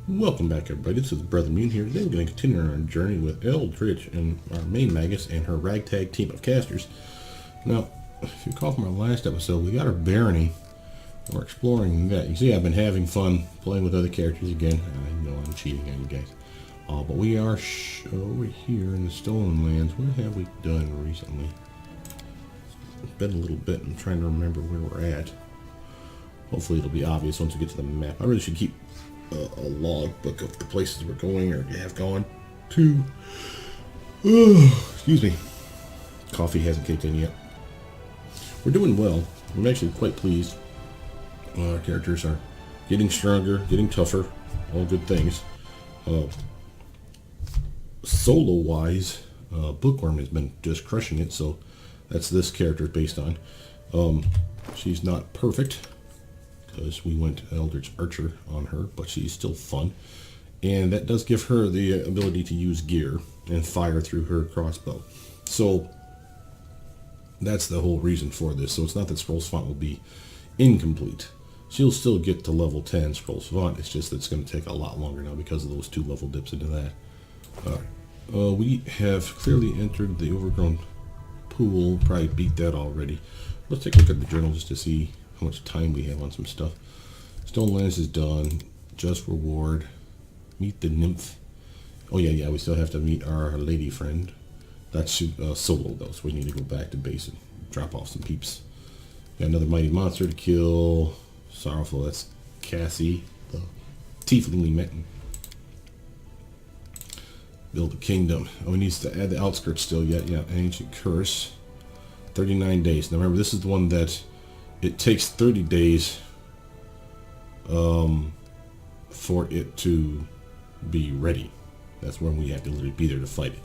Welcome back, everybody. This is Brothermutant here. Today we're going to continue our journey with Eldritch and our main magus and her ragtag team of casters. Now, if you recall from our last episode, we got our barony. We're exploring that. You see, I've been having fun playing with other characters again. I know I'm cheating on you guys. But we are over here in the Stolen Lands. What have we done recently? It's been a little bit. I'm trying to remember where we're at. Hopefully it'll be obvious once we get to the map. I really should keep a log book of the places we're going or have gone to. Excuse me. Coffee hasn't kicked in yet. We're doing well. I'm actually quite pleased. Our characters are getting stronger, getting tougher, all good things. Solo-wise, Bookworm has been just crushing it, so that's this character based on. She's not perfect, because we went Eldritch Archer on her, but she's still fun. And that does give her the ability to use gear and fire through her crossbow. So that's the whole reason for this. So it's not that Scroll's Font will be incomplete. She'll still get to level 10 Scroll's Font. It's just that it's going to take a lot longer now because of those 2 level dips into that. Alright. We have clearly entered the overgrown pool. Probably beat that already. Let's take a look at the journal just to see how much time we have on some stuff. Stone Lands is done. Just reward. Meet the nymph. Oh yeah, we still have to meet our lady friend. That's solo though, so we need to go back to base and drop off some peeps. Got another mighty monster to kill. Sorrowful, that's Cassie, the tiefling we met. Build a kingdom. Oh, he needs to add the outskirts still yet. Yeah, ancient curse. 39 days. Now remember, this is the one that it takes 30 days for it to be ready. That's when we have to literally be there to fight it.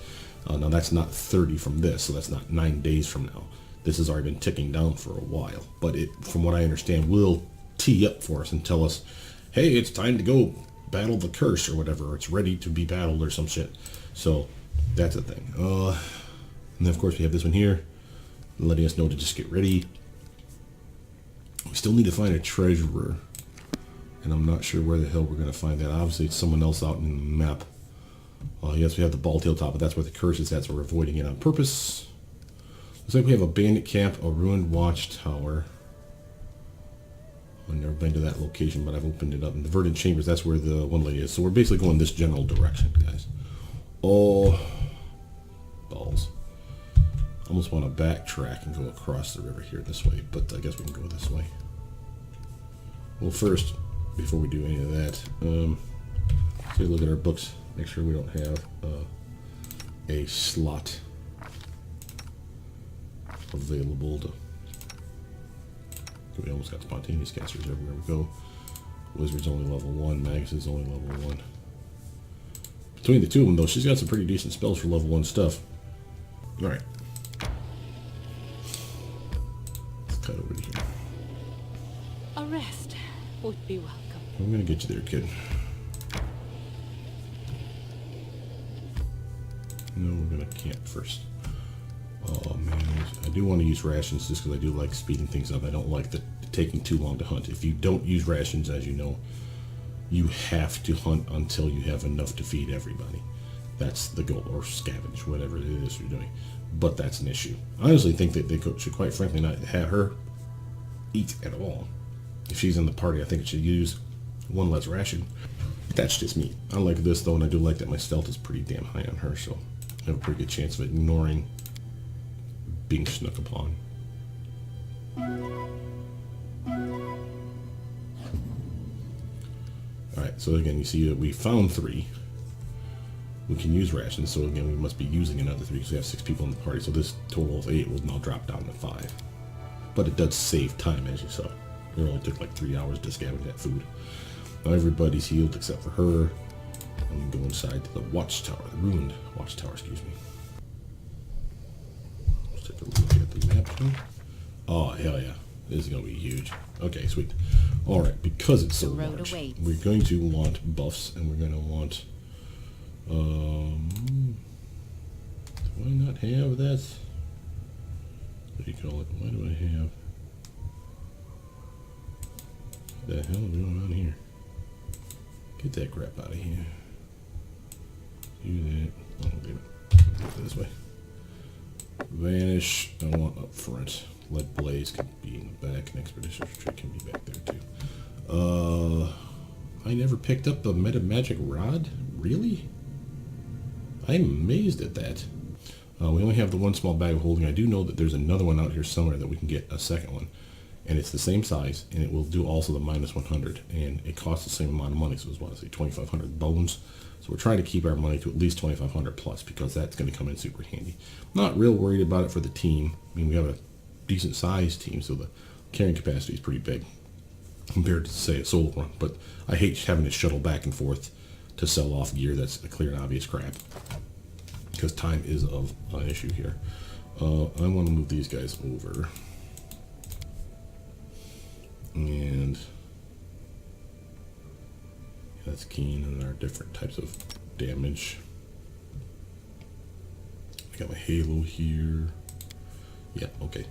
Now that's not 30 from this, so that's not 9 days from now. This has already been ticking down for a while, but it, from what I understand, will tee up for us and tell us, hey, it's time to go battle the curse or whatever. It's ready to be battled or some shit. So that's a thing. And then of course we have this one here, letting us know to just get ready. We still need to find a treasurer, and I'm not sure where the hell we're going to find that. Obviously, it's someone else out in the map. Yes, we have the Balltail Top, but that's where the curse is at, so we're avoiding it on purpose. Looks like we have a bandit camp, a ruined watchtower. I've never been to that location, but I've opened it up. And the Verdant Chambers, that's where the one lady is. So we're basically going this general direction, guys. Oh, balls. Almost want to backtrack and go across the river here this way, but I guess we can go this way. Well, first, before we do any of that, let's take a look at our books. Make sure we don't have a slot available to... We almost got spontaneous casters everywhere we go. Wizard's only level 1, Magus is only level 1. Between the two of them, though, she's got some pretty decent spells for level 1 stuff. Alright. Cut over to here. A rest would be welcome. I'm gonna get you there, kid. No, we're gonna camp first. Oh man, I do want to use rations just because I do like speeding things up. I don't like the taking too long to hunt. If you don't use rations, as you know, you have to hunt until you have enough to feed everybody. That's the goal, or scavenge, whatever it is you're doing. But that's an issue. I honestly think that they should, quite frankly, not have her eat at all. If she's in the party, I think it should use one less ration. That's just me. I like this, though, and I do like that my stealth is pretty damn high on her, so I have a pretty good chance of ignoring being snuck upon. Alright, so again, you see that we found 3. We can use rations, so again, we must be using another 3 because we have 6 people in the party, so this total of 8 will now drop down to 5. But it does save time, as you saw. It only took like 3 hours to scavenge that food. Now everybody's healed except for her. And we go inside to the watchtower, the ruined watchtower, excuse me. Let's take a look at the map now. Oh, hell yeah. This is going to be huge. Okay, sweet. Alright, because it's so large, we're going to want buffs, and we're going to want... do I not have that? What do you call it? Why do I have... What the hell is going on here? Get that crap out of here. Do that. Oh, damn it. Do it this way. Vanish. I want up front. Lead Blaze can be in the back, and Expedition Retreat can be back there too. I never picked up a Meta Magic Rod? Really? I'm amazed at that. We only have the one small bag of holding. I do know that there's another one out here somewhere that we can get a second one. And it's the same size, and it will do also the minus 100. And it costs the same amount of money, so it's what I say, 2,500 bones. So we're trying to keep our money to at least 2,500 plus, because that's going to come in super handy. I'm not real worried about it for the team. I mean, we have a decent sized team, so the carrying capacity is pretty big compared to, say, a solo run. But I hate having to shuttle back and forth to sell off gear that's a clear and obvious crap, because time is of an issue here. I want to move these guys over. And that's keen on our different types of damage. I got my halo here. Yeah, okay.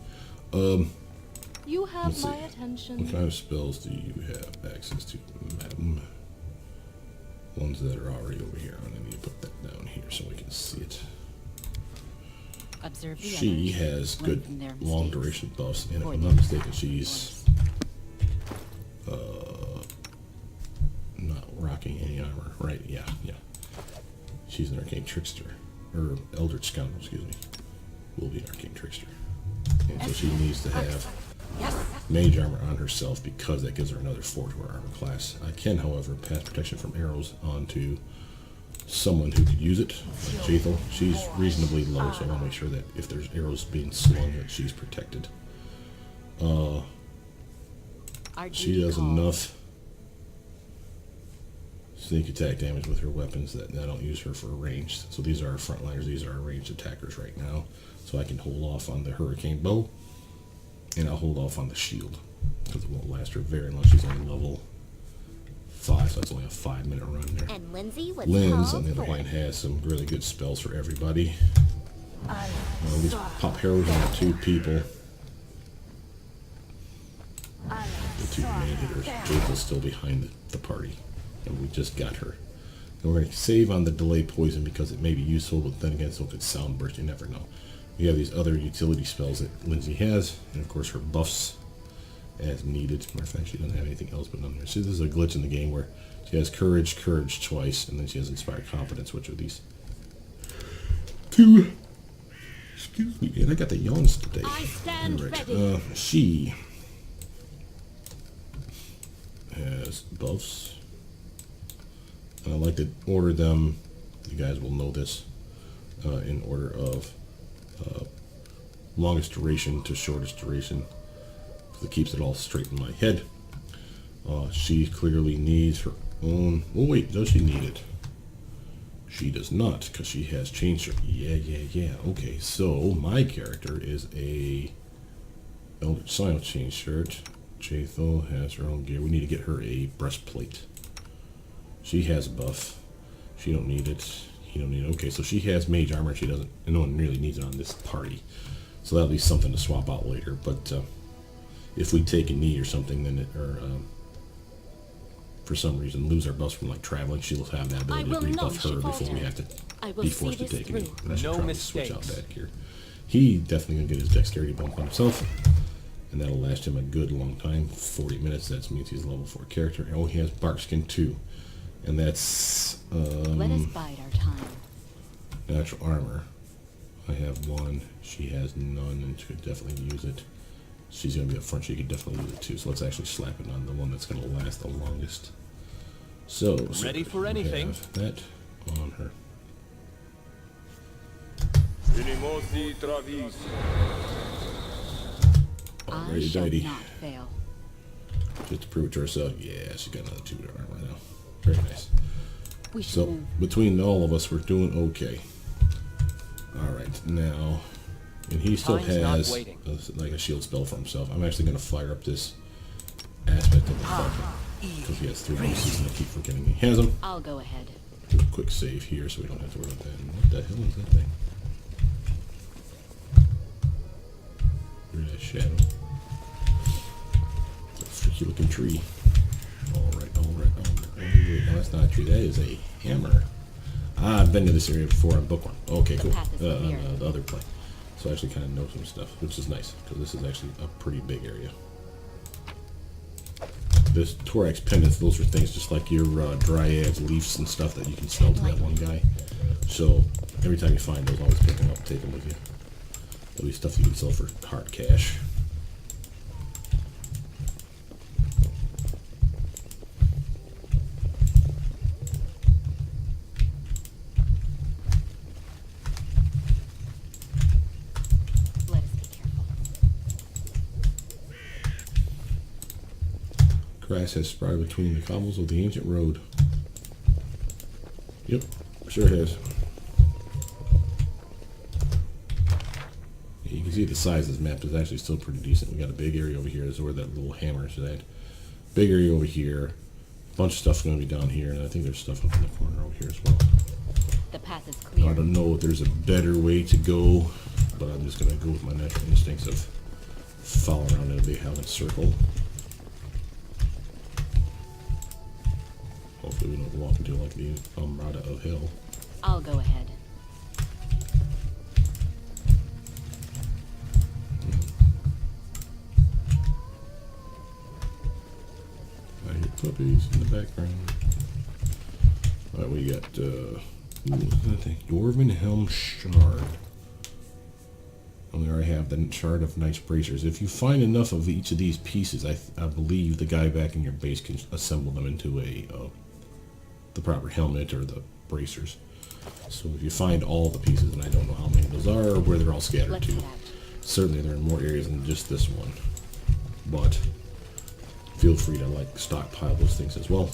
You have my attention. What kind of spells do you have access to, madam? Ones that are already over here. I'm gonna need to put that down here so we can see it. Observe the She others. has good Learn from their long mistakes. duration buffs, and if Or I'm their not mistaken, she's not rocking any armor, right? Yeah. She's an arcane trickster, or Eldritch Scion, excuse me. Will be an arcane trickster, and so she needs to have mage armor on herself because that gives her another 4 to her armor class. I can, however, pass protection from arrows onto someone who could use it, like Jaethal. She's reasonably low, so I want to make sure that if there's arrows being slung, that she's protected. She does enough sneak attack damage with her weapons that I don't use her for ranged. So these are our frontliners, these are our ranged attackers right now. So I can hold off on the hurricane bow, and I'll hold off on the shield, because it won't last her very long. She's only level 5, so that's only a 5-minute run there. And Lindsay was Linz, on the other hand, has some really good spells for everybody. These pop heroes on 2 people. The 2 main hitters. Jaethal's still behind the party, and we just got her. And we're going to save on the delay poison because it may be useful, but then again, so could sound burst. You never know. We have these other utility spells that Lindsay has, and of course her buffs as needed. Matter of fact, she doesn't have anything else but none there. See, this is a glitch in the game where she has courage twice, and then she has inspired confidence, which are these 2. Excuse me, man, I got the yawns today. I stand Right. ready. She has buffs, and I like to order them. You guys will know this in order of longest duration to shortest duration, because it keeps it all straight in my head. She clearly needs her own. Oh wait, does she need it? She does not, because she has chain shirt. Yeah. Okay, so my character is a Eldritch Scion chain shirt. Jaethal has her own gear. We need to get her a breastplate. She has a buff. She don't need it. He don't need it. Okay, so she has mage armor. She doesn't. And no one really needs it on this party. So that'll be something to swap out later. But if we take a knee or something, then for some reason lose our buffs from like traveling, she'll have that ability to rebuff her before we have to be forced to take a knee. And I should probably switch out that gear. He definitely gonna get his dexterity bump on himself, and that'll last him a good long time. 40 minutes. That means he's a level 4 character. Oh, he has barkskin too, and that's Let us bide our time. natural armor. I have 1. She has none, and she could definitely use it. She's gonna be up front. She could definitely use it too. So let's actually slap it on the one that's gonna last the longest. So Ready for anything. Have that on her. I shall Alrighty, not fail. just to prove it to herself. Yeah, she got another 2 to armor now. Very nice. We should So move. between all of us, we're doing okay. All right, now, and he still Time's not has waiting. like a shield spell for himself. I'm actually going to fire up this aspect of the fucking, because he has 3 uses and I keep forgetting he has them. I'll go ahead. Do a quick save here so we don't have to worry about that. And what the hell is that thing? Where's that shadow? It's a freaky looking tree. Alright. that's not true. That is a hammer. Ah, I've been to this area before on Bookworm. Okay, cool. On the other play. So I actually kind of know some stuff, which is nice, because this is actually a pretty big area. This Thorax pendants, those are things just like your dryads, leaves, and stuff that you can sell to that one guy. So every time you find those, always pick them up, take them with you. There'll be stuff you can sell for hard cash. Grass has sprouted between the cobbles of the ancient road. Yep, sure has. Yeah, you can see the size of this map is actually still pretty decent. We got a big area over here. This is where that little hammer is at. Big area over here. A bunch of stuff's going to be down here, and I think there's stuff up in the corner over here as well. The path is clear. I don't know if there's a better way to go, but I'm just going to go with my natural instincts of follow around in a big howling circle. Hopefully we don't walk into like the Umbrada of Hell. I'll go ahead. I hear puppies in the background. Alright, we got, what's that thing? Dwarven Helm Shard. And we already have the Shard of Nice Bracers. If you find enough of each of these pieces, I believe the guy back in your base can assemble them into a the proper helmet or the bracers. So if you find all the pieces, and I don't know how many those are or where they're all scattered to, certainly they're in more areas than just this one. But feel free to like stockpile those things as well,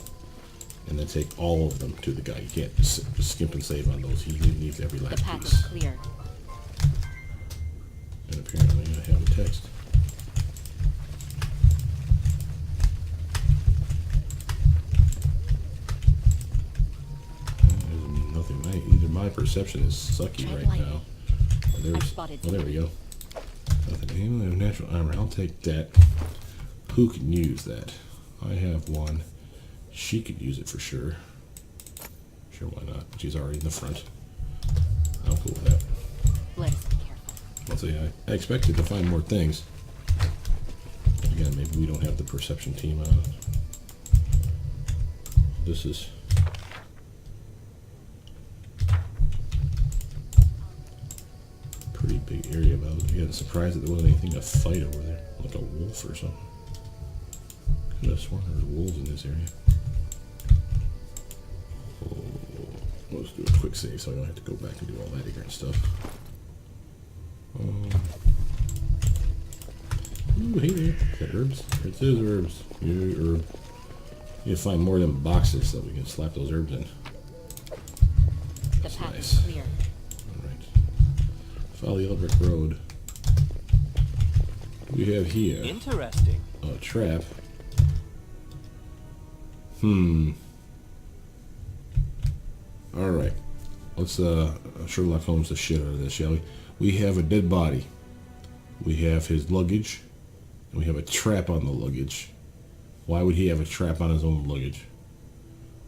and then take all of them to the guy. You can't just skimp and save on those. He needs every last piece. The path is clear. And apparently I have a text. There's nothing. Either my perception is sucky right now. Oh, there we go. Nothing. Anyone have natural armor? I'll take that. Who can use that? I have one. She could use it for sure. Sure, why not? She's already in the front. I'm cool with that. Let us be careful. I'll say I expected to find more things. Again, maybe we don't have the perception team on. This is pretty big area, but I was again surprised that there wasn't anything to fight over there, like a wolf or something. Could have sworn there was wolves in this area. Oh, let's do a quick save so I don't have to go back and do all that ignorant stuff. Ooh, hey there. Got herbs. It says herbs. Yeah, herb. Need to find more of them boxes so we can slap those herbs in. That's nice. Clear. Alright. Follow the Yellow Brick Road. We have here interesting. A trap. Alright. Let's Sherlock Holmes the shit out of this, shall we? We have a dead body. We have his luggage. And we have a trap on the luggage. Why would he have a trap on his own luggage?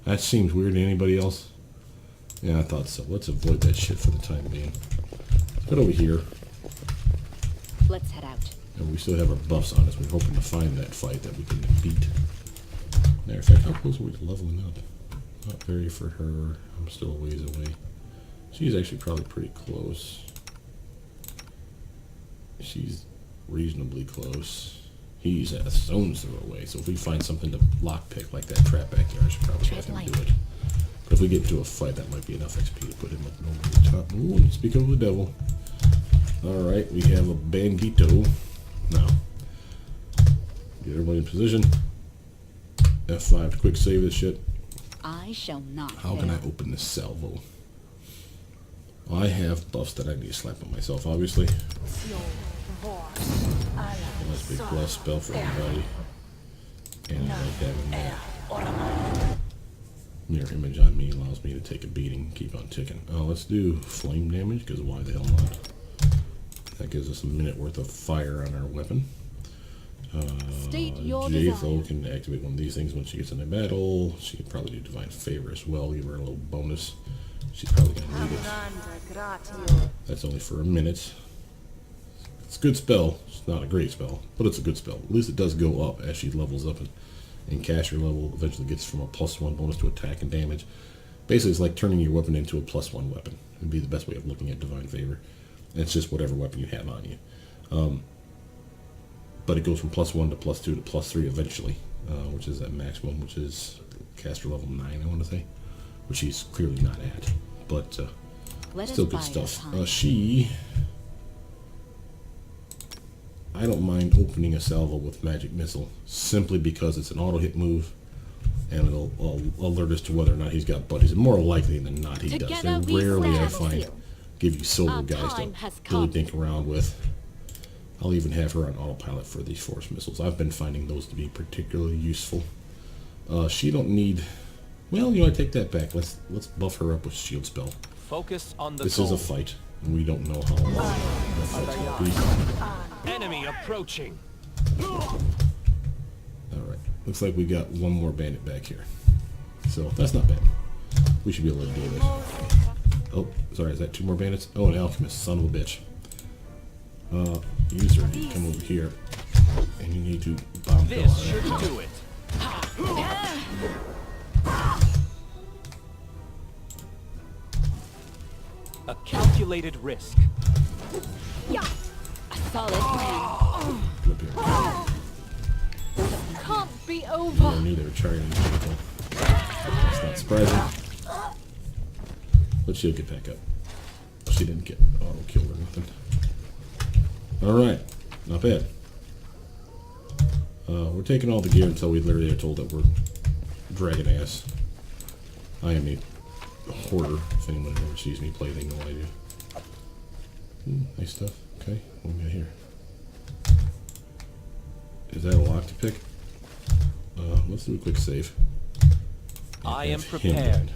That seems weird to anybody else. Yeah, I thought so. Let's avoid that shit for the time being. Let's get over here. Let's head out. And we still have our buffs on us. We're hoping to find that fight that we can beat. Matter of fact, how close are we to leveling up? Not very for her. I'm still a ways away. She's actually probably pretty close. She's reasonably close. He's at a stone's throw away, so if we find something to lockpick like that trap back there, I should probably have him do it. But if we get into a fight, that might be enough XP to put him up over the top. Ooh, speaking of the devil. Alright, we have a bandito. Now, get everybody in position. F5 to quick save this shit. I shall not. How can I open this salvo? I have buffs that I need to slap on myself, obviously. Nice big bless spell for everybody. And I like having that mirror image on me allows me to take a beating, keep on ticking. Oh, let's do flame damage, because why the hell not? That gives us a minute worth of fire on our weapon. State your Jatho desire. can activate one of these things when she gets in a battle. She could probably do Divine Favor as well, give her a little bonus. She's probably going to need it. That's only for a minute. It's a good spell. It's not a great spell, but it's a good spell. At least it does go up as she levels up, and caster level eventually gets from a +1 bonus to attack and damage. Basically, it's like turning your weapon into a +1 weapon. It would be the best way of looking at Divine Favor. And it's just whatever weapon you have on you. But it goes from +1 to +2 to +3 eventually, which is at maximum, which is caster level 9, I want to say, which he's clearly not at, but still good stuff. I don't mind opening a salvo with Magic Missile, simply because it's an auto-hit move, and it'll alert us to whether or not he's got buddies. And more likely than not, he does. They're rarely, I find, give you silver guys to really dink around with. I'll even have her on autopilot for these force missiles. I've been finding those to be particularly useful. She don't need... Well, you know, I take that back. Let's buff her up with shield spell. Focus on the This is a fight, and we don't know how long that fight's going to be. Enemy approaching. Alright, looks like we got one more bandit back here. So, that's not bad. We should be able to deal with it. Oh, sorry, is that 2 more bandits? Oh, an alchemist, son of a bitch. User, you come over here, and you need to bomb This should do it. A calculated risk. Yeah. A solid plan. Flip here. Can't be I over. knew they were charging people. That's not surprising. But she'll get back up. She didn't get auto-killed or nothing. Alright, not bad. We're taking all the gear until we literally are told that we're dragging ass. I am a hoarder. If anyone ever sees me play, they know what I do. Nice stuff. Okay, what do we got here? Is that a lock to pick? Let's do a quick save. I am Have him prepared. dead.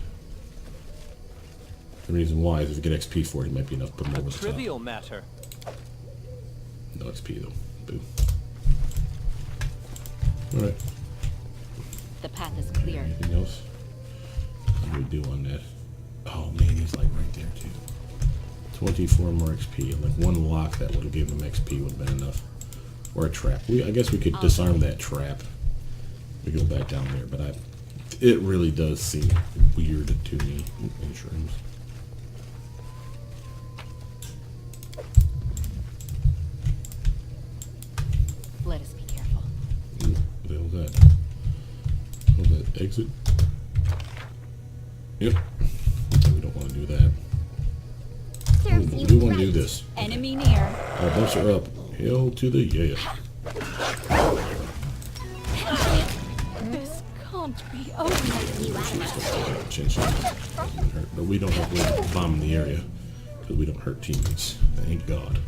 The reason why is if we get XP for it, it might be enough to put him A over the top. trivial matter. No XP though. Boo. Alright. The path is clear. Anything else? How do we do on that? Oh man, he's like right there too. 24 more XP. Like one lock that would have given him XP would have been enough. Or a trap. I guess we could disarm that trap. We go back down there, but it really does seem weird to me in shrooms. Let us be careful. Ooh, what the hell is that? Oh, that exit? Yep. We don't want to do that. Ooh, we do want to do this. Enemy near. Bumps her up. Hell to the yeah. This can't be over. Chin. But we don't have to bomb in the area because we don't hurt teammates. Thank God.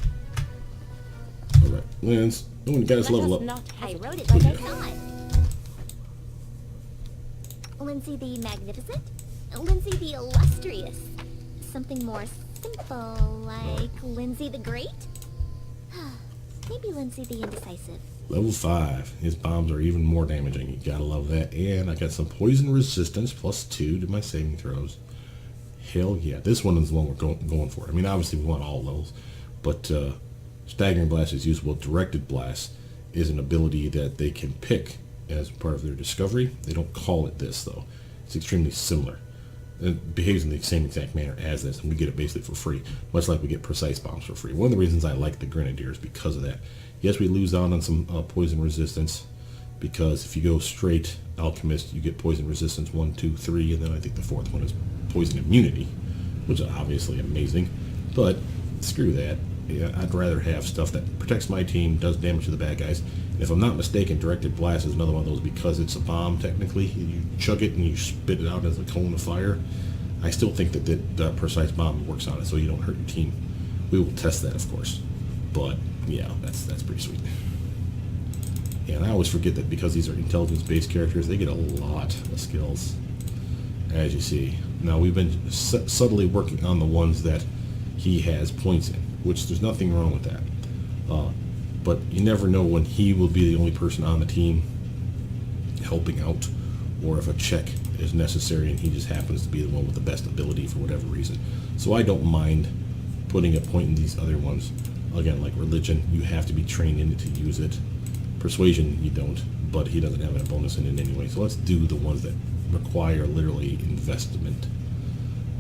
Alright, Lance. Oh, and you got us level up. I wrote it like I saw it. Lindsay the Magnificent? Lindsay the Illustrious? Something more simple, like Lindsay the Great? Maybe Lindsay the Indecisive. Level 5. His bombs are even more damaging. You gotta love that. And I got some poison resistance +2 to my saving throws. Hell yeah. This one is the one we're going for. I mean, obviously we want all levels. But Staggering Blast is usable. Directed Blast is an ability that they can pick as part of their discovery. They don't call it this, though. It's extremely similar. It behaves in the same exact manner as this, and we get it basically for free, much like we get Precise Bombs for free. One of the reasons I like the Grenadier is because of that. Yes, we lose out on some poison resistance, because if you go straight Alchemist, you get poison resistance 1, 2, 3, and then I think the 4th one is poison immunity, which is obviously amazing, but screw that. Yeah, I'd rather have stuff that protects my team, does damage to the bad guys. And if I'm not mistaken, Directed Blast is another one of those because it's a bomb, technically. You chug it and you spit it out as a cone of fire. I still think that the Precise Bomb works on it, so you don't hurt your team. We will test that, of course. But, yeah, that's pretty sweet. Yeah, and I always forget that because these are intelligence-based characters, they get a lot of skills, as you see. Now, we've been subtly working on the ones that he has points in, which there's nothing wrong with that. but you never know when he will be the only person on the team helping out, or if a check is necessary and he just happens to be the one with the best ability for whatever reason. So I don't mind putting a point in these other ones. Again, like religion, you have to be trained in it to use it. Persuasion, you don't, but he doesn't have a bonus in it anyway. So let's do the ones that require literally investment.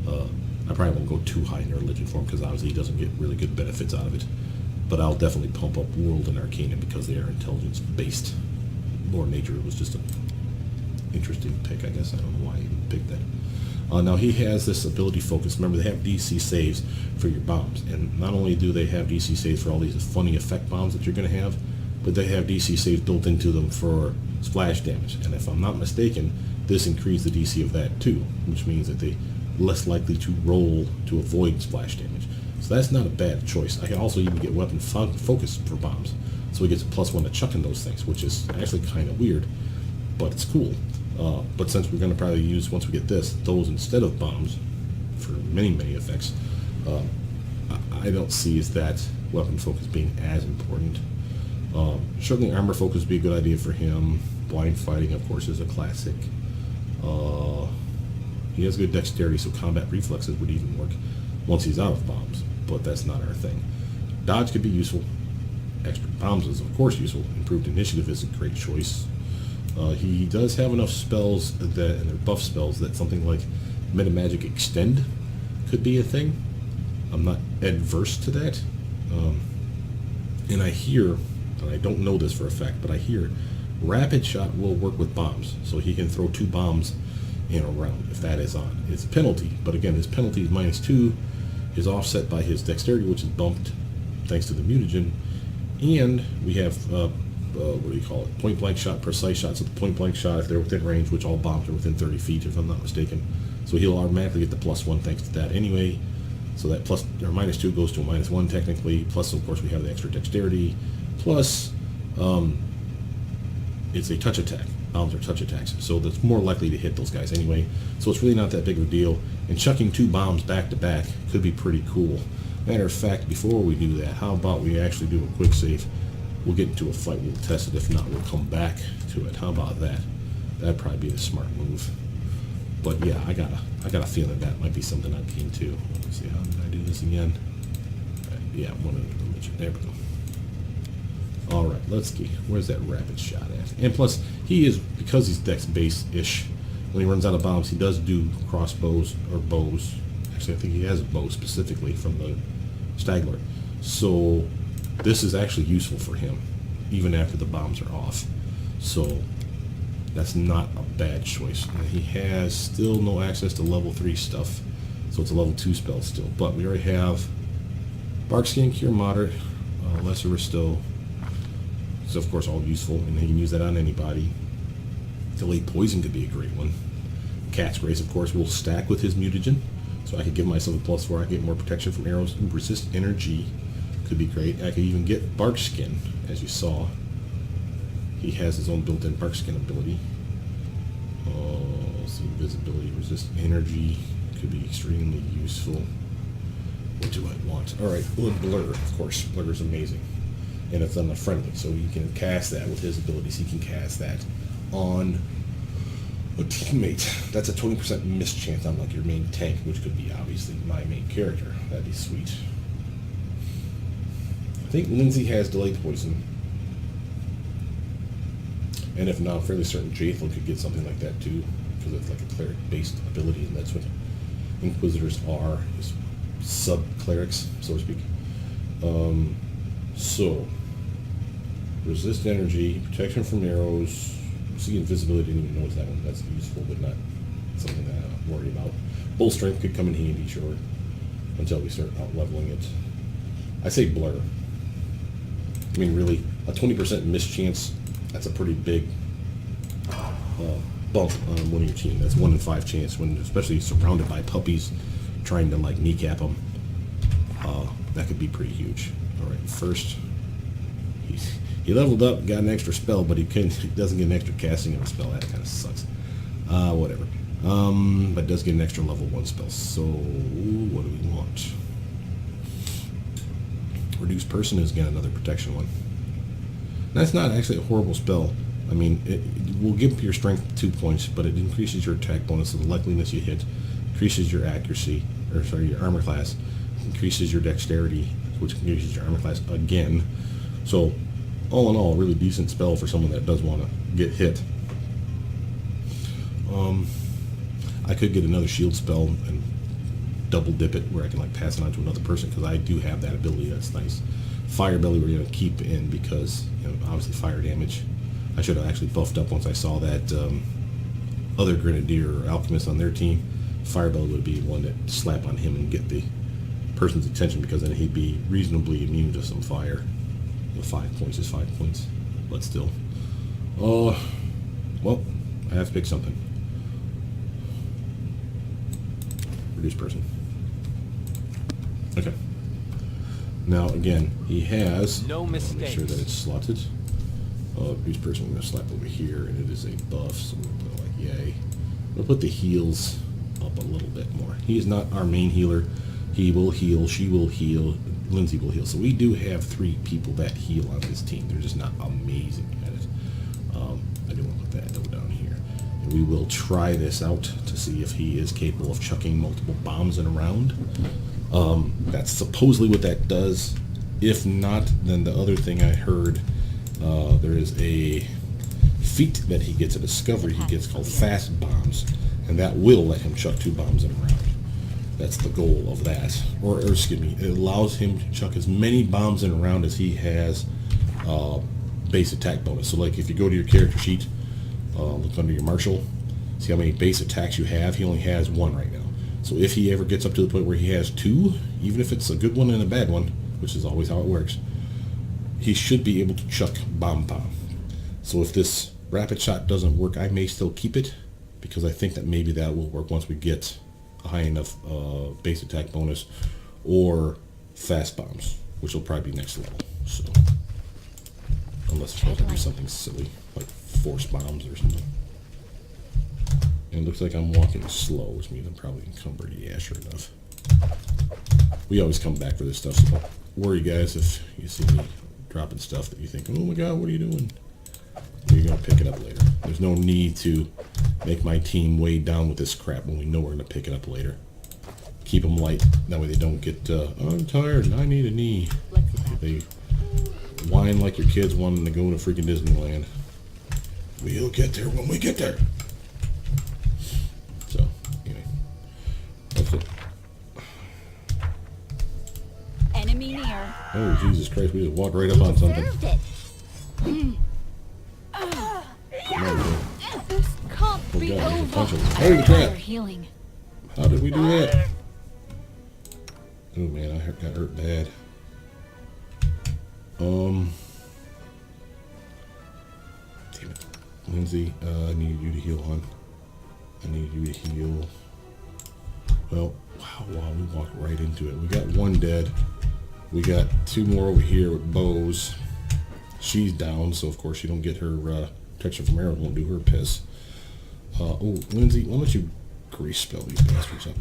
I probably won't go too high in religion for him because obviously he doesn't get really good benefits out of it. But I'll definitely pump up World and Arcana because they are intelligence-based. Lore Nature was just an interesting pick, I guess. I don't know why I even picked that. Now he has this ability focus. Remember, they have DC saves for your bombs. And not only do they have DC saves for all these funny effect bombs that you're going to have, but they have DC saves built into them for splash damage. And if I'm not mistaken, this increases the DC of that too, which means that they're less likely to roll to avoid splash damage. So that's not a bad choice. I can also even get weapon focus for bombs. So he gets a +1 to chucking those things, which is actually kind of weird, but it's cool. But since we're going to probably use, once we get this, those instead of bombs for many, many effects, I don't see as that weapon focus being as important. Certainly armor focus would be a good idea for him. Blind fighting, of course, is a classic. He has good dexterity, so combat reflexes would even work once he's out of bombs, but that's not our thing. Dodge could be useful. Extra bombs is, of course, useful. Improved initiative is a great choice. He does have enough spells that, and they're buff spells, that something like Metamagic Extend could be a thing. I'm not adverse to that. And I hear, and I don't know this for a fact, but I hear Rapid Shot will work with bombs. So he can throw 2 bombs in a round if that is on. It's a penalty, but again, his penalty is -2, is offset by his dexterity, which is bumped thanks to the mutagen. And we have, what do you call it? Point blank shot, precise shot. So the point blank shot, if they're within range, which all bombs are within 30 feet, if I'm not mistaken. So he'll automatically get the +1 thanks to that anyway. So that plus or -2 goes to a -1 technically. Plus, of course, we have the extra dexterity. Plus, it's a touch attack. Bombs are touch attacks, so that's more likely to hit those guys anyway. So it's really not that big of a deal. And chucking 2 bombs back to back could be pretty cool. Matter of fact, before we do that, how about we actually do a quick save? We'll get into a fight, we'll test it. If not, we'll come back to it. How about that? That'd probably be a smart move. But yeah, I got a feeling that might be something I'd be into. Let's see, how did I do this again? Yeah, one of the religion. There we go. All right, let's see. Where's that rapid shot at? And plus, he is, because he's dex base-ish, when he runs out of bombs, he does do crossbows or bows. Actually, I think he has a bow specifically from the Stagler. So this is actually useful for him, even after the bombs are off. So that's not a bad choice. And he has still no access to level 3 stuff, so it's a level 2 spell still. But we already have Barkskin, Cure Moderate, Lesser Restore. So of course all useful, and he can use that on anybody. Delayed Poison could be a great one. Cat's Grace, of course, will stack with his mutagen, so I could give myself a +4. I get more protection from arrows. Resist Energy could be great. I could even get Barkskin, as you saw. He has his own built-in Barkskin ability. Let's see, Invisibility, Resist Energy could be extremely useful. What do I want? All right, Blur, of course. Blur is amazing. And it's on the friendly, so you can cast that with his abilities. He can cast that on a teammate. That's a 20% miss chance on like your main tank, which could be obviously my main character. That'd be sweet. I think Lindsay has Delayed Poison. And if not, I'm fairly certain Jathel could get something like that too, because it's like a cleric-based ability, and that's what Inquisitors are, is sub-clerics, so to speak. So, Resist Energy, Protection from Arrows. See, Invisibility, didn't even notice that one. That's useful, but not something that I'm worried about. Bull Strength could come in handy, sure, until we start out-leveling it. I say Blur. I mean, really, a 20% miss chance, that's a pretty big bump on one of your team. That's 1 in 5 chance, when especially surrounded by puppies trying to, like, kneecap them. That could be pretty huge. All right, first, he leveled up, got an extra spell, but he doesn't get an extra casting of a spell. That kind of sucks. Whatever. But does get an extra level 1 spell. So, what do we want? Reduced Person is, again, another protection one. That's not actually a horrible spell. I mean, it will give your strength 2 points, but it increases your attack bonus, so the likeliness you hit, increases your accuracy, or sorry, your armor class, increases your dexterity, which increases your armor class again. So, all in all, a really decent spell for someone that does want to get hit. I could get another shield spell and double dip it where I can like pass it on to another person, because I do have that ability. That's nice. Fire belly we're going to keep in because, you know, obviously fire damage. I should have actually buffed up once I saw that other grenadier or alchemist on their team. Fire belly would be one that slap on him and get the person's attention, because then he'd be reasonably immune to some fire. You know, 5 points is 5 points, but still. Well, I have to pick something. Reduce person. Okay. Now again, he has. No mistakes. Make sure that it's slotted. Reduce person. I'm going to slap over here, and it is a buff. So we're going to like yay. We'll put the heals up a little bit more. He is not our main healer. He will heal. She will heal. Lindsay will heal. So we do have 3 people that heal on this team. They're just not amazing at it. I do want to put that note down here. And we will try this out to see if he is capable of chucking multiple bombs in a round. That's supposedly what that does. If not, then the other thing I heard, there is a feat that he gets, a discovery he gets called fast bombs, and that will let him chuck 2 bombs in a round. That's the goal of that. Or excuse me, it allows him to chuck as many bombs in a round as he has base attack bonus. So like if you go to your character sheet, look under your marshal, see how many base attacks you have. He only has 1 right now. So if he ever gets up to the point where he has 2, even if it's a good one and a bad one, which is always how it works, he should be able to chuck bomb. So if this rapid shot doesn't work, I may still keep it, because I think that maybe that will work once we get a high enough base attack bonus or fast bombs, which will probably be next level. So unless I have to do something silly like force bombs or something. And it looks like I'm walking slow, which means I'm probably encumbered. Yeah, sure enough. We always come back for this stuff, so don't worry, guys, if you see me dropping stuff that you think, oh my god, what are you doing? You're going to pick it up later. There's no need to make my team weighed down with this crap when we know we're going to pick it up later. Keep them light. That way they don't get, I'm tired and I need a knee. They whine like your kids wanting to go to freaking Disneyland. We'll get there when we get there. So, anyway. That's it. Enemy near. Oh, Jesus Christ, we just walked right up on something. Deserved it. No, This can't be God, there's a over. bunch of them. Holy crap! Healing. How did we do that? Oh man, I got hurt bad. Damn it. Lindsay, I need you to heal, hon. I need you to heal. Well, wow, we walked right into it. We got 1 dead. We got 2 more over here with bows. She's down, so of course you don't get her protection from arrows, won't do her piss. Oh, Lindsay, why don't you grease spell these bastards up?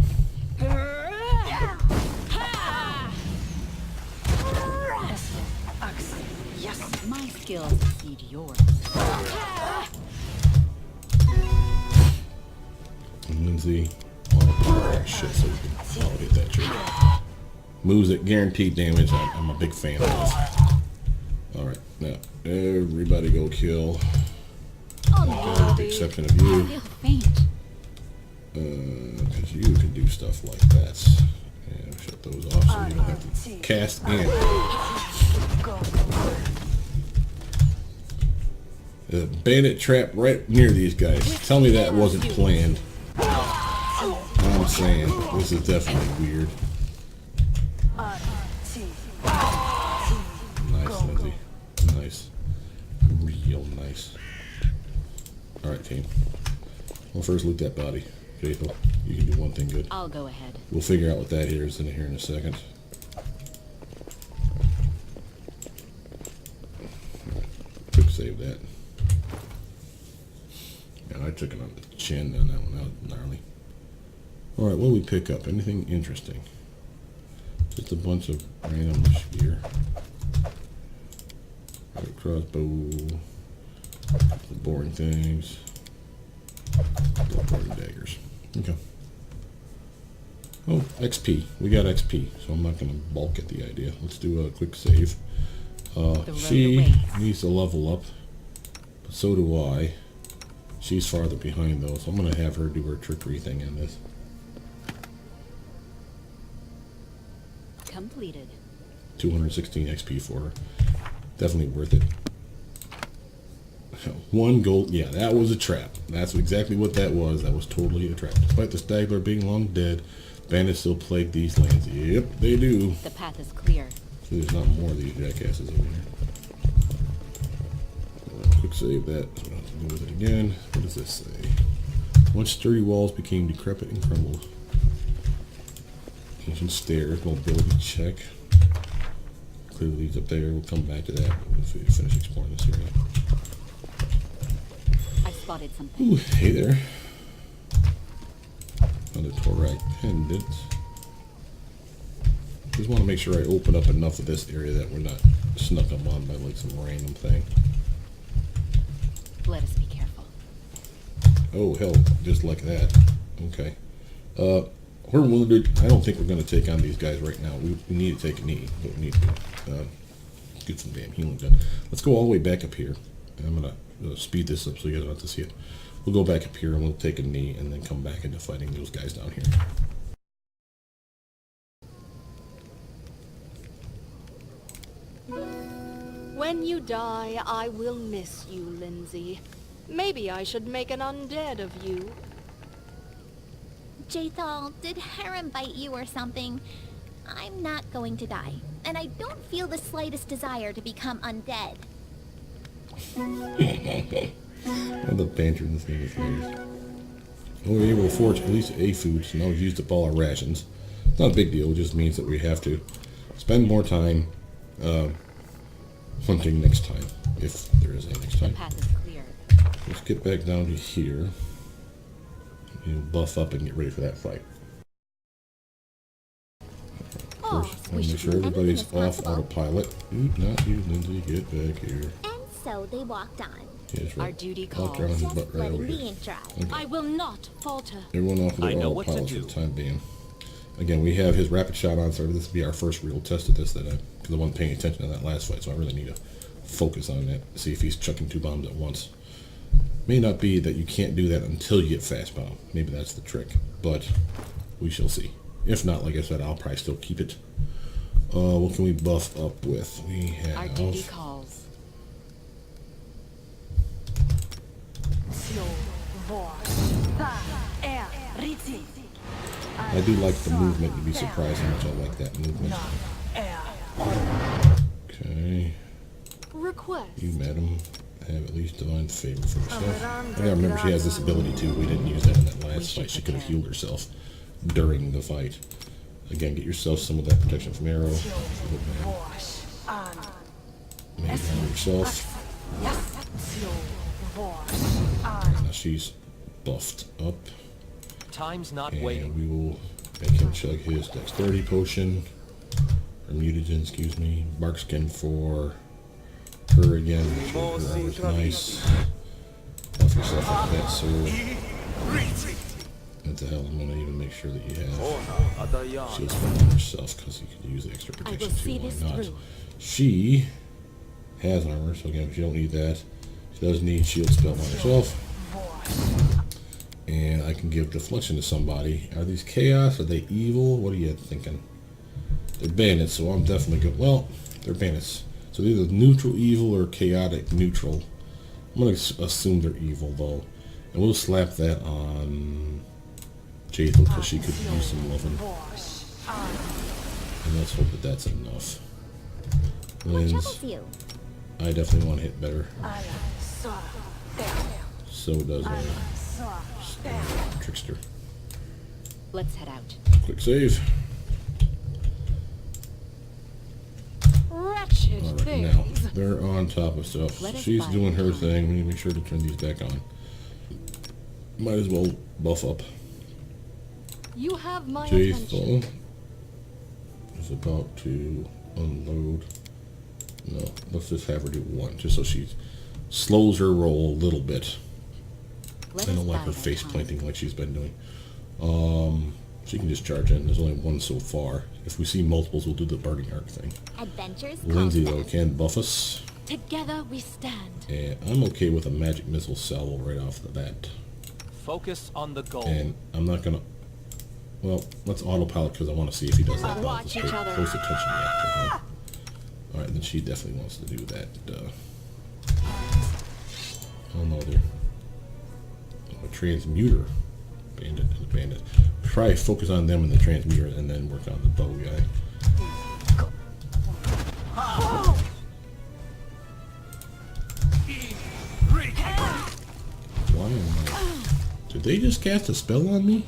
Yes, my skills exceed yours. And Lindsay, oh shit, so we can all hit that trigger. Moves that guaranteed damage, I'm a big fan of this. Alright, now, everybody go kill. Okay, with the exception of you. I feel faint. Because you can do stuff like that. And shut those off so you don't have to cast in. The bandit trap right near these guys. Tell me that wasn't planned. I'm saying, this is definitely weird. Nice, Lindsay. Nice. Real nice. Alright, team. Well, first loot that body. Faithful, you can do one thing good. I'll go ahead. We'll figure out what that here is in here in a second. Quick save that. Yeah, I took it on the chin on that one. That was gnarly. Alright, what do we pick up? Anything interesting? Just a bunch of random gear. Right, crossbow. The boring things. Boring daggers. Okay. Oh, XP. We got XP, so I'm not going to balk at the idea. Let's do a quick save. She needs to level up, but so do I. She's farther behind though, so I'm going to have her do her trickery thing in this. Completed. 216 XP for her. Definitely worth it. 1 gold. Yeah, that was a trap. That's exactly what that was. That was totally a trap. Despite the Stagler being long dead, bandits still plague these lands. Yep, they do. The path is clear. So there's not more of these jackasses over here. Quick save that. So I don't have to do with it again. What does this say? Once sturdy walls became decrepit and crumbled. Ancient stairs. Mobility check. Clearly leads up there. We'll come back to that once we finish exploring this area. I spotted something. Ooh, hey there. Another Torak pendant. Just want to make sure I open up enough of this area that we're not snuck up on by like some random thing. Let us be careful. Oh hell, just like that. Okay. We're wounded. I don't think we're going to take on these guys right now. We need to take a knee, but we need to get some damn healing done. Let's go all the way back up here. I'm going to speed this up so you guys don't have to see it. We'll go back up here and we'll take a knee and then come back into fighting those guys down here. When you die, I will miss you, Lindsay. Maybe I should make an undead of you. Jaethal, did Harem bite you or something? I'm not going to die, and I don't feel the slightest desire to become undead. The banter in this game is hilarious. We were able to forge at least a food, so now we've used up all our rations. It's not a big deal, it just means that we have to spend more time hunting next time, if there is a next time. The path is clear. Let's get back down to here. Buff up and get ready for that fight. First, I want to make sure everybody's off autopilot. Not you, Lindsay. Get back here. And so they walked on. Yes, right. Our duty Walk calls. around his Just butt right over letting the here. ink dry. Okay. I will not falter. Everyone off of I their know what to autopilot for do. the time being. Again, we have his rapid shot on, so this will be our first real test of this, because I wasn't paying attention to that last fight, so I really need to focus on that, see if he's chucking 2 bombs at once. May not be that you can't do that until you get fast bomb. Maybe that's the trick, but we shall see. If not, like I said, I'll probably still keep it. What can we buff up with? We have... Our duty calls. I do like the movement. You'd be surprised how much I like that movement. Okay. Request. You, madam, have at least divine favor for yourself. I gotta remember she has this ability too. We didn't use that in that last fight. She could have healed herself during the fight. Again, get yourself some of that protection from arrow. Maybe heal yourself. Now she's buffed up. Time's not And waiting. we will make him chug his dexterity potion. Or mutagen, excuse me. Barkskin for her again. Make sure her armor's nice. Buff yourself up with that sword. What the hell? I'm gonna even make sure that you have shield spell on yourself, because you could use the extra protection too. see Why this not? through. She has armor, so again, she don't need that. She does need shield spell on herself. And I can give deflection to somebody. Are these chaos? Are they evil? What are you thinking? They're bandits, so I'm definitely good. Well, they're bandits. So they're either neutral evil or chaotic neutral. I'm going to assume they're evil, though. And we'll slap that on Jaethal, because she could use some loving. And let's hope that that's enough. What Lens, troubles you? I definitely want to hit better. So does Trickster. Let's head out. Quick save. Wretched Alright, things. now, they're on top of stuff. Let us She's find doing her time. thing. We need to make sure to turn these back on. Might as well buff up. You have my attention. Jaethal is about to unload No, let's just have her do 1, just so she slows her roll a little bit. I don't like her face planting like she's been doing. She can just charge in. There's only 1 so far. If we see multiples, we'll do the burning arc thing. Adventures Lindsay, though, constant. can buff us. Together we stand. And I'm okay with a magic missile salvo right off the bat. Focus on the goal. And I'm not going to... Well, let's autopilot because I want to see if he does that. Watch each other. Close attention yet to him. Alright, then she definitely wants to do that. Oh no, there. A transmuter. Bandit and a bandit. Try focus on them and the transmuter and then work on the bow guy. Why am I... Did they just cast a spell on me?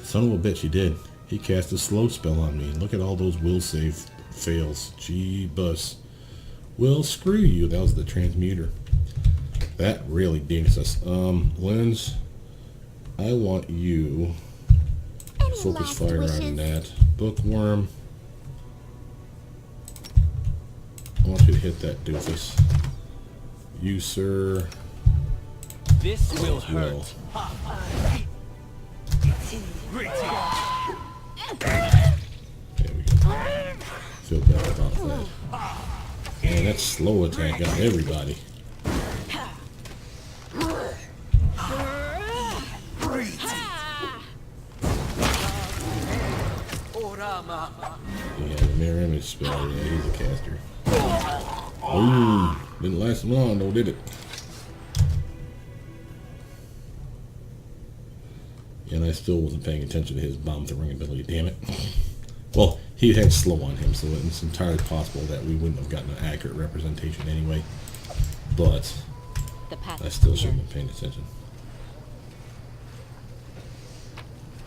Son of a bitch, he did. He cast a slow spell on me. Look at all those will save fails. Gee bus. Well, screw you. That was the transmuter. That really dinks us. Lens, I want you to Any focus last fire wishes? on that. Bookworm. I want you to hit that doofus. You, sir. This will as well. hurt. There we go. Feel better about that. Man, that slow attack got everybody. Yeah, the mirror image spell. Yeah, he's a caster. Ooh, didn't last long though, did it? And I still wasn't paying attention to his bomb throwing ability, damn it. Well, he had slow on him, so it's entirely possible that we wouldn't have gotten an accurate representation anyway. But The path I is still clear. shouldn't have paid attention.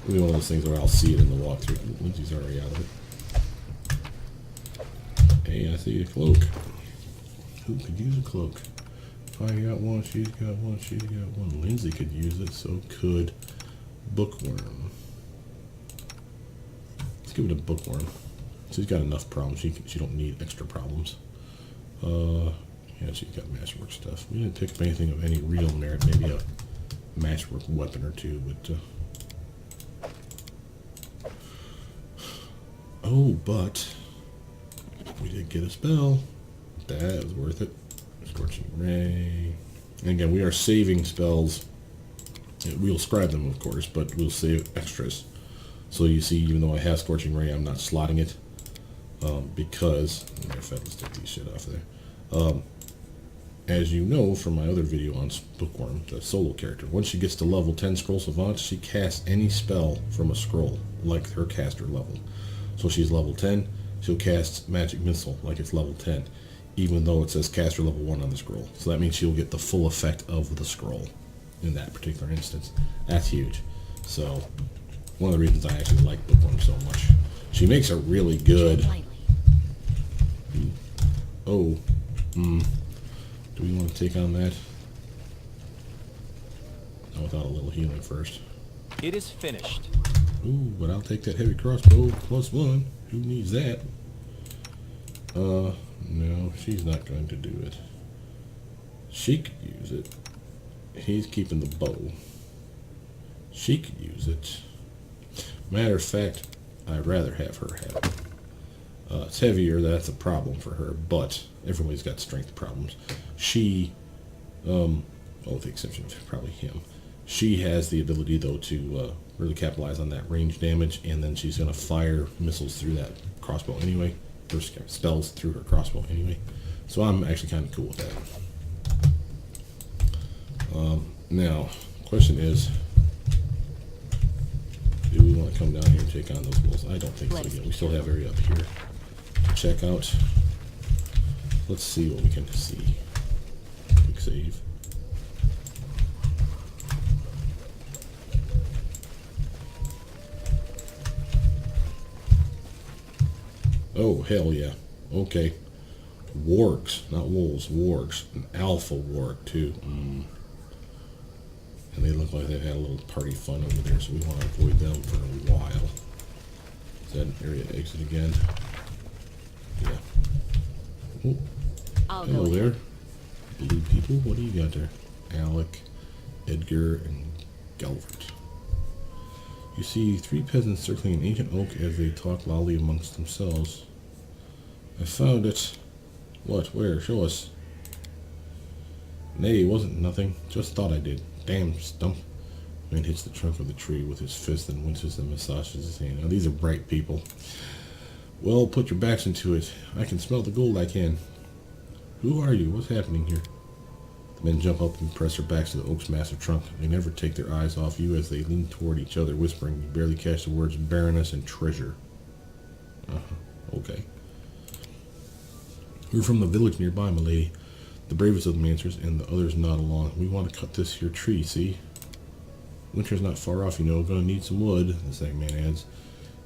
It'll be one of those things where I'll see it in the walkthrough. Lindsay's already out of it. Hey, I see a cloak. Who could use a cloak? If I got one, she's got one, she's got one. Lindsay could use it, so could Bookworm. Let's give it a Bookworm. She's got enough problems. She don't need extra problems. Yeah, she's got masterwork stuff. We didn't pick up anything of any real merit. Maybe a masterwork weapon or two, but oh, but we did get a spell. That was worth it. Scorching Ray. And again, we are saving spells. We'll scribe them, of course, but we'll save extras. So you see, even though I have Scorching Ray, I'm not slotting it. Because, matter of fact, let's take these shit off there. As you know from my other video on Bookworm, the solo character, once she gets to level 10 Scroll Savant, she casts any spell from a scroll, like her caster level. So she's level 10, she'll cast Magic Missile like it's level 10, even though it says caster level 1 on the scroll. So that means she'll get the full effect of the scroll in that particular instance. That's huge. So, one of the reasons I actually like Bookworm so much. She makes a really good... Oh, do we want to take on that? Not without a little healing first. It is finished. Ooh, but I'll take that heavy crossbow +1. Who needs that? No, she's not going to do it. She could use it. He's keeping the bow. She could use it. Matter of fact, I'd rather have her have it. It's heavier, that's a problem for her, but everybody's got strength problems. She, with the exception of probably him, she has the ability, though, to really capitalize on that range damage, and then she's going to fire missiles through that crossbow anyway, or spells through her crossbow anyway. So I'm actually kind of cool with that. Now, question is, do we want to come down here and take on those wolves? I don't think so yet. We still have area up here to check out. Let's see what we can see. Quick save. Oh, hell yeah. Okay. Wargs, not wolves, wargs. An alpha warg, too. And they look like they've had a little party fun over there, so we want to avoid them for a while. Is that an area exit again? Yeah. Oh, I'll hello go there. ahead. Blue people, what do you got there? Alec, Edgar, and Galvert. You see 3 peasants circling an ancient oak as they talk loudly amongst themselves. I found it. What? Where? Show us. Nay, it wasn't nothing. Just thought I did. Damn stump. Man hits the trunk of the tree with his fist and winces and massages his hand. Now these are bright people. Well, put your backs into it. I can smell the gold, I can. Who are you? What's happening here? The men jump up and press their backs to the oak's massive trunk. They never take their eyes off you as they lean toward each other, whispering. You barely catch the words Baroness and treasure. Okay. We're from the village nearby, my lady. The bravest of them answers, and the others nod along. We want to cut this here tree, see? Winter's not far off, you know. Gonna need some wood, the second man adds.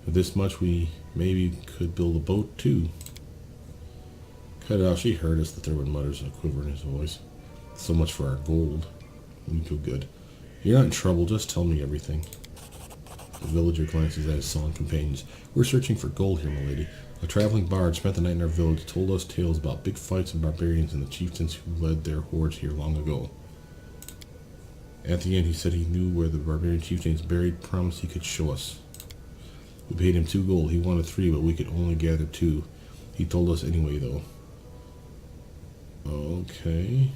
With this much, we maybe could build a boat, too. Cut it out. She heard us, the third one mutters, a quiver in his voice. So much for our gold. We feel good. You're not in trouble. Just tell me everything. The villager glances at his sullen companions. We're searching for gold here, my lady. A traveling bard spent the night in our village, told us tales about big fights and barbarians and the chieftains who led their hordes here long ago. At the end, he said he knew where the barbarian chieftains buried, promised he could show us. We paid him 2 gold. He wanted 3, but we could only gather 2. He told us anyway, though. Okay.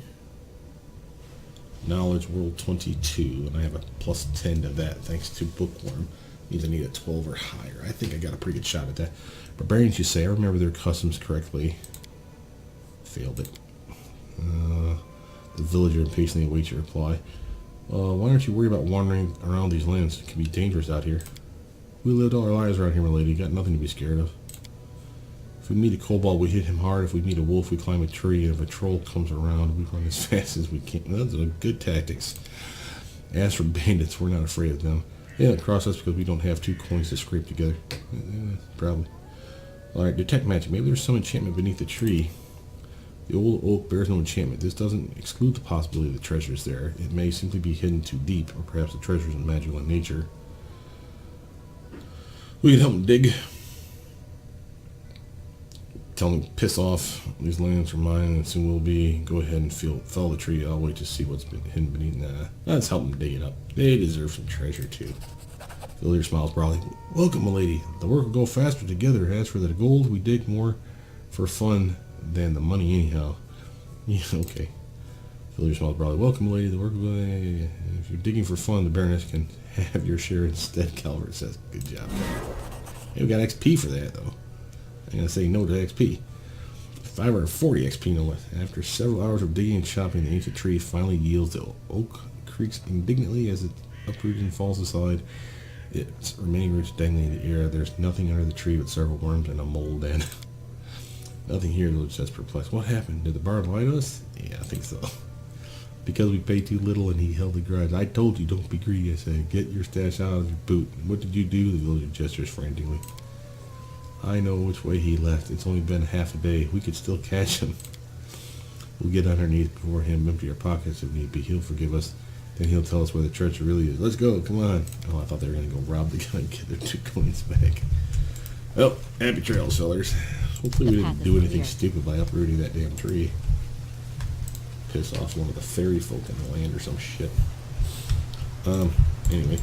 Knowledge World 22, and I have a plus 10 to that thanks to Bookworm. Means I need a 12 or higher. I think I got a pretty good shot at that. Barbarians, you say. I remember their customs correctly. Failed it. The villager impatiently awaits your reply. Why aren't you worried about wandering around these lands? It can be dangerous out here. We lived all our lives around here, my lady. Got nothing to be scared of. If we meet a kobold, we hit him hard. If we meet a wolf, we climb a tree. And if a troll comes around, we run as fast as we can. Those are good tactics. As for bandits, we're not afraid of them. They don't cross us because we don't have 2 coins to scrape together. Probably. Alright, detect magic. Maybe there's some enchantment beneath the tree. The old oak bears no enchantment. This doesn't exclude the possibility that the treasure is there. It may simply be hidden too deep, or perhaps the treasure isn't magical in nature. We can help them dig. Tell them to piss off. These lands are mine, and soon will be. Go ahead and fell the tree. I'll wait to see what's been hidden beneath. Nah, let's help them dig it up. They deserve some treasure too. Villager smiles broadly. Welcome, my lady. The work will go faster together. As for the gold, we dig more for fun than the money anyhow. Yeah, okay. Villager smiles broadly. Welcome, my lady. The work will go... If you're digging for fun, the Baroness can have your share instead, Calvert says. Good job. Hey, we got XP for that, though. I'm going to say no to XP. 540 XP, no less. After several hours of digging and chopping, the ancient tree finally yields. The oak creaks indignantly as it uproots and falls aside, its remaining roots dangling in the air. There's nothing under the tree but several worms and a mole den. Nothing here, the village says, perplexed. What happened? Did the bard lie to us? Yeah, I think so. Because we paid too little and he held a grudge. I told you, don't be greedy, I said. Get your stash out of your boot. What did you do? The villager gestures frantically. I know which way he left. It's only been half a day. We could still catch him. We'll get on our knees before him, empty our pockets if need be. He'll forgive us. Then he'll tell us where the treasure really is. Let's go. Come on. Oh, I thought they were going to go rob the guy and get their 2 coins back. Well, happy trails, fellas. Hopefully we didn't do anything stupid by uprooting that damn tree. Piss off one of the fairy folk in the land or some shit. Anyway.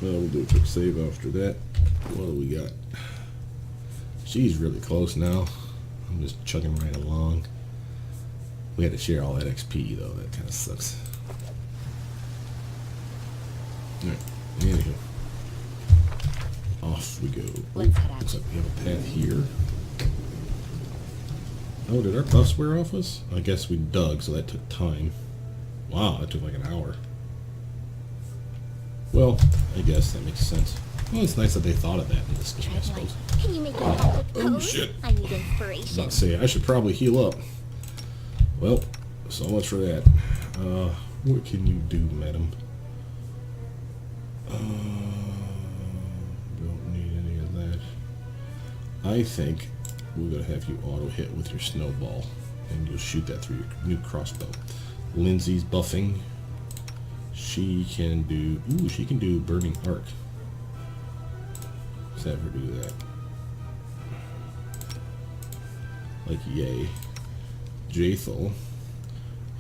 Well, we'll do a quick save after that. What do we got? She's really close now. I'm just chugging right along. We had to share all that XP, though. That kind of sucks. Alright, anywho. Off we go. Let's head out. Looks like we have a path here. Oh, did our buffs wear off us? I guess we dug, so that took time. Wow, that took like an hour. Well, I guess that makes sense. Well, it's nice that they thought of that in this game, I suppose. Can you make a public Oh, pose? shit. I need I was inspiration. about to say, I should probably heal up. Well, so much for that. What can you do, madam? Don't need any of that. I think we're going to have you auto-hit with your snowball. And you'll shoot that through your new crossbow. Lindsay's buffing. She can do... Ooh, she can do Burning Arc. Let's have her do that. Like, yay. Jaethel,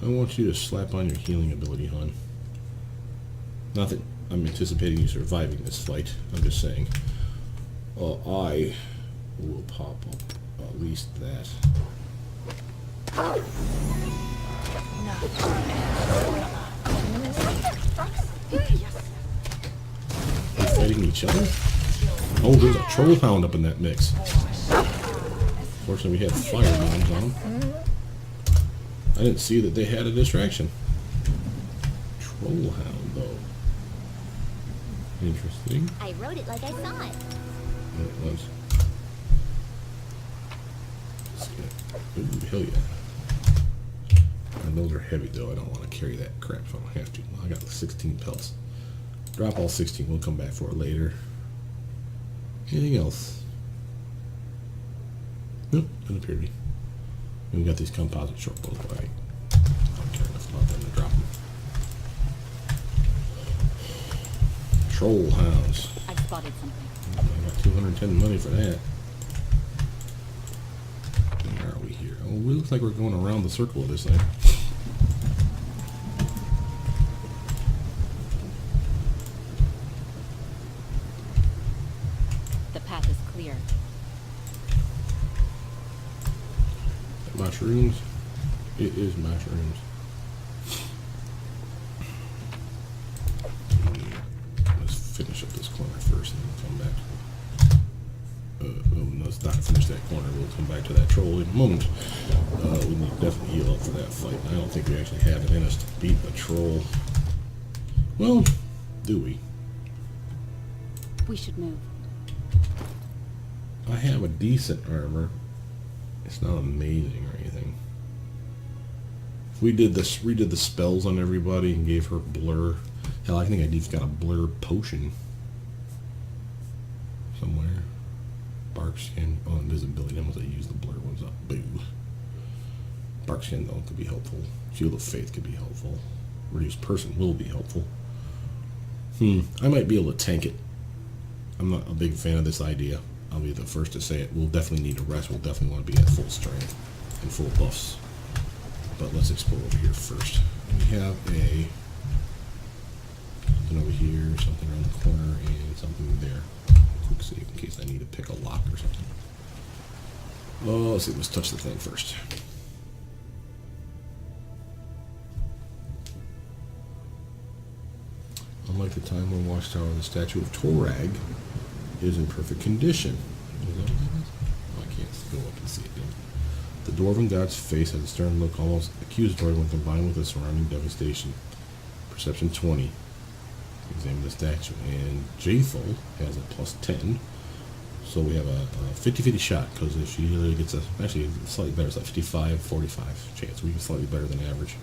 I want you to slap on your healing ability, hon. Not that I'm anticipating you surviving this fight. I'm just saying. I will pop up at least that. They're fighting each other? Oh, there's a troll hound up in that mix. Fortunately, we had fire bombs on them. I didn't see that they had a distraction. Troll hound, though. Interesting. I wrote it like I saw it. It was. Ooh, hell yeah. And those are heavy, though. I don't want to carry that crap if I don't have to. Well, I got 16 pelts. Drop all 16. We'll come back for it later. Anything else? Nope, doesn't appear to be. And we got these composite short bows, but I don't care enough about them to drop them. Troll hounds. I've spotted something. I got 210 money for that. Where are we here? Oh, it looks like we're going around the circle of this thing. The path is clear. Mushrooms. It is mushrooms. Let's finish up this corner first and then come back. Well, let's not finish that corner. We'll come back to that troll in a moment. We need to definitely heal up for that fight. I don't think we actually have it in us to beat a troll. Well, do we? We should move. I have a decent armor. It's not amazing or anything. If we did this, redid the spells on everybody and gave her blur. Hell, I think I even got a blur potion somewhere. Bark skin. Oh, invisibility. Unless I use the blur ones up. Boo. Bark skin though could be helpful. Shield of Faith could be helpful. Reduced person will be helpful. I might be able to tank it. I'm not a big fan of this idea. I'll be the first to say it. We'll definitely need a rest. We'll definitely want to be at full strength and full buffs. But let's explore over here first. We have a something over here, something around the corner, and something there. Quick save in case I need to pick a lock or something. Oh, let's see. Let's touch the thing first. Unlike the time when Watchtower, the statue of Torag is in perfect condition. Is that what that is? Oh, I can't go up and see it. The dwarven god's face has a stern look, almost accusatory when combined with the surrounding devastation. Perception 20. Examine the statue. And Jaethel has a +10. So we have a 50-50 shot, because if she really gets a... Actually, it's slightly better. It's like 55-45 chance. We get slightly better than average.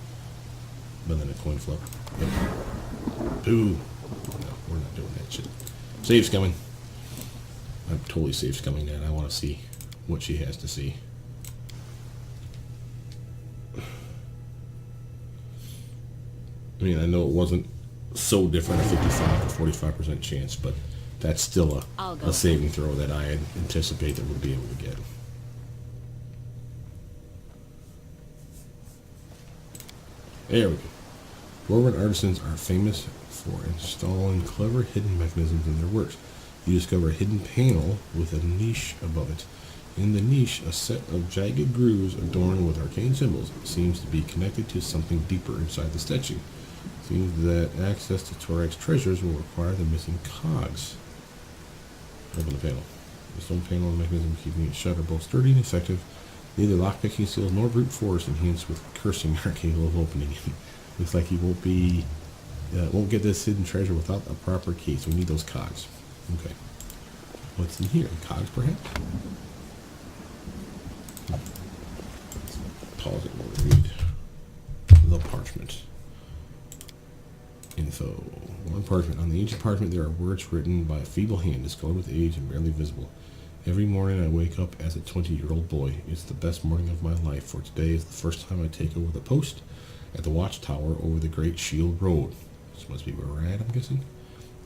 Better than a coin flip. Yep. Boo. No, we're not doing that shit. Save's coming. I'm totally safe coming that. I want to see what she has to see. I mean, I know it wasn't so different, a 55 to 45% chance, but that's still a saving throw that I anticipate that we'll be able to get. There we go. Dwarven artisans are famous for installing clever hidden mechanisms in their works. You discover a hidden panel with a niche above it. In the niche, a set of jagged grooves adorned with arcane symbols seems to be connected to something deeper inside the statue. It seems that access to Torag's treasures will require the missing cogs. Open the panel. The stone panel and mechanism keeping it shut are both sturdy and effective. Neither lockpicking seals nor brute force enhanced with cursing are capable of opening it. Looks like he won't get this hidden treasure without a proper key, so we need those cogs. Okay. What's in here? Cogs, perhaps? Let's pause it while we read the parchment. Info. One parchment. On the ancient parchment there are words written by a feeble hand, discolored with age and barely visible. Every morning I wake up as a 20-year-old boy. It's the best morning of my life, for today is the first time I take over the post at the watchtower over the Great Shield Road. This must be where we're at, I'm guessing.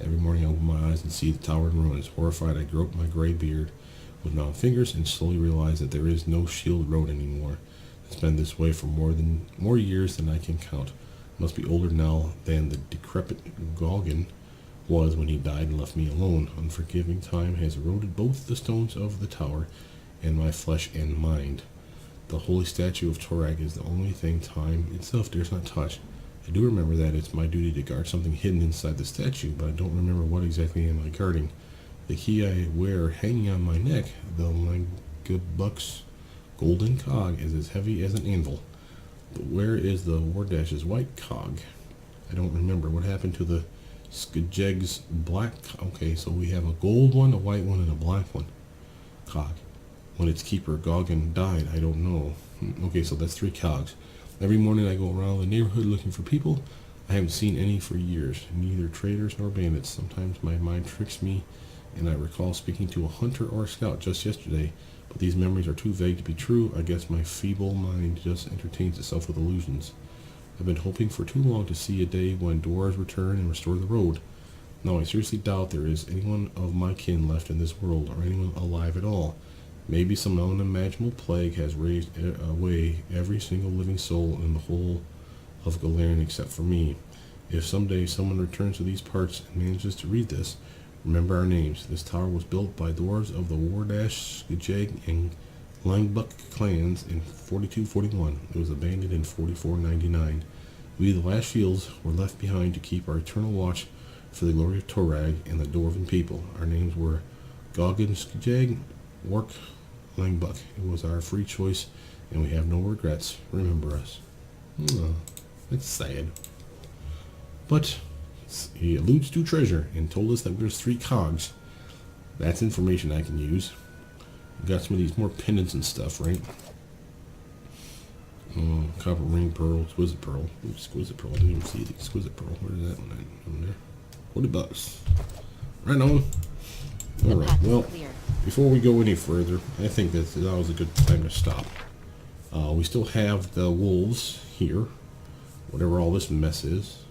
Every morning I open my eyes and see the tower in ruins. Horrified, I grope my gray beard with numb fingers and slowly realized that there is no shield road anymore. It's been this way for more years than I can count. Must be older now than the decrepit Goggin was when he died and left me alone. Unforgiving time has eroded both the stones of the tower and my flesh and mind. The holy statue of Torag is the only thing time itself dares not touch. I do remember that it's my duty to guard something hidden inside the statue, but I don't remember what exactly am I guarding. The key I wear hanging on my neck, the Langbuck's golden cog, is as heavy as an anvil. But where is the Wardash's white cog? I don't remember. What happened to the Skjeg's black? Okay, so we have a gold one, a white one, and a black one. Cog. When its keeper, Goggin, died, I don't know. Okay, so that's 3 cogs. Every morning I go around the neighborhood looking for people. I haven't seen any for years, neither traders nor bandits. Sometimes my mind tricks me, and I recall speaking to a hunter or a scout just yesterday, but these memories are too vague to be true. I guess my feeble mind just entertains itself with illusions. I've been hoping for too long to see a day when dwarves return and restore the road. Now I seriously doubt there is anyone of my kin left in this world, or anyone alive at all. Maybe some unimaginable plague has raised away every single living soul in the whole of Galarian except for me. If someday someone returns to these parts and manages to read this, remember our names. This tower was built by dwarves of the Wardash, Skjeg, and Langbuck clans in 4241. It was abandoned in 4499. We, the last shields, were left behind to keep our eternal watch for the glory of Torag and the Dwarven people. Our names were Goggin, Skjeg, Wark, Langbuck. It was our free choice, and we have no regrets. Remember us. Oh, that's sad. But he alludes to treasure and told us that there's 3 cogs. That's information I can use. We got some of these more pendants and stuff, right? Copper ring, pearl, exquisite pearl. Ooh, exquisite pearl. I didn't even see the exquisite pearl. Where's that one at? Over there. 40 bucks. Right on. Alright, well, before we go any further, I think that was a good time to stop. We still have the wolves here, whatever all this mess is.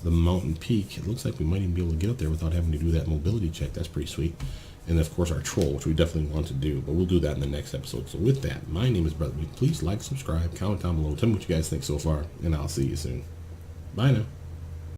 The mountain peak, it looks like we might even be able to get up there without having to do that mobility check. That's pretty sweet. And of course our troll, which we definitely want to do, but we'll do that in the next episode. So with that, my name is Brothermutant. Please like, subscribe, comment down below, tell me what you guys think so far, and I'll see you soon. Bye now.